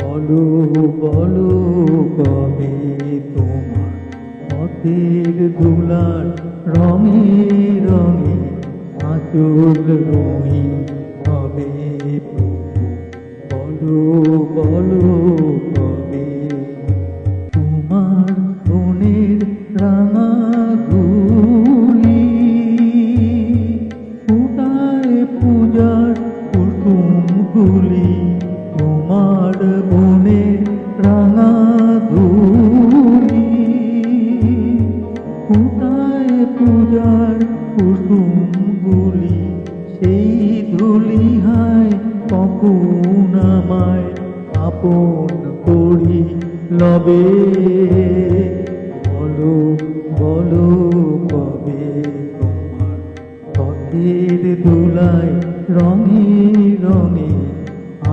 বলো বলো কবে তোমার পথের ধুলার রঙে রঙে আঁচল রঙিন হবে বলো বলো কবে তোমার বনের রাঙা ধুলি ফুটায় পূজার কুসুমগুলি তোমার বনের রাঙা ধুলি ফুটায় পূজার কুসুমগুলি সেই ধুলি হায় কখন আমায় আপন করি লবে বলো বলো কবে তোমার পথের ধুলায় রঙে রঙে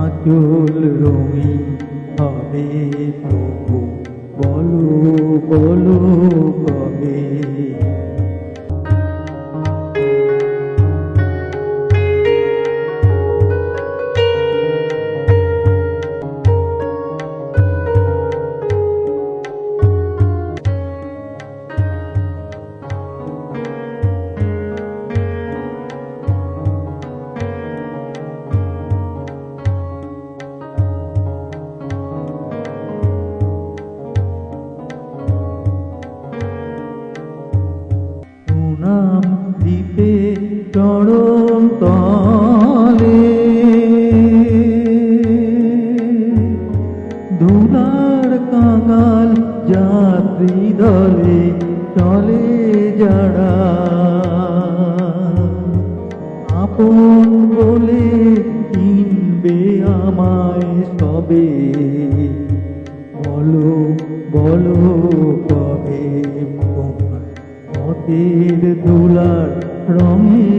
আঁচল রঙিন হবে প্রভু বলো বলো কবে নাম দিতে চরণ তলে ধুলার কাঙাল যাত্রী দলে চলে যারা আপন বলে কিনবে আমায় সবে বলো বলো কবে পথের ধুলার রঙে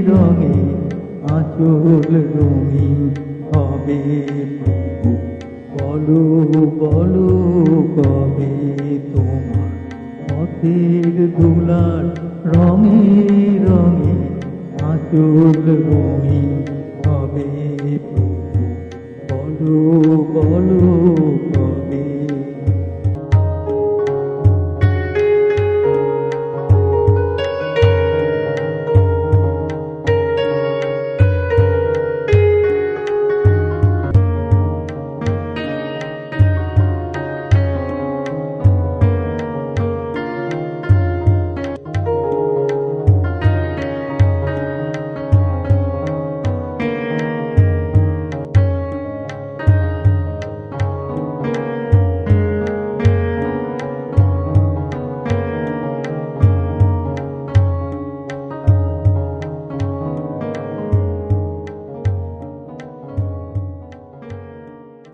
রঙে আঁচল রঙিন হবে প্রভু বলো বলো কবে তোমার পথের ধুলার রঙে রঙে আঁচল রঙিন হবে প্রভু বলো বলো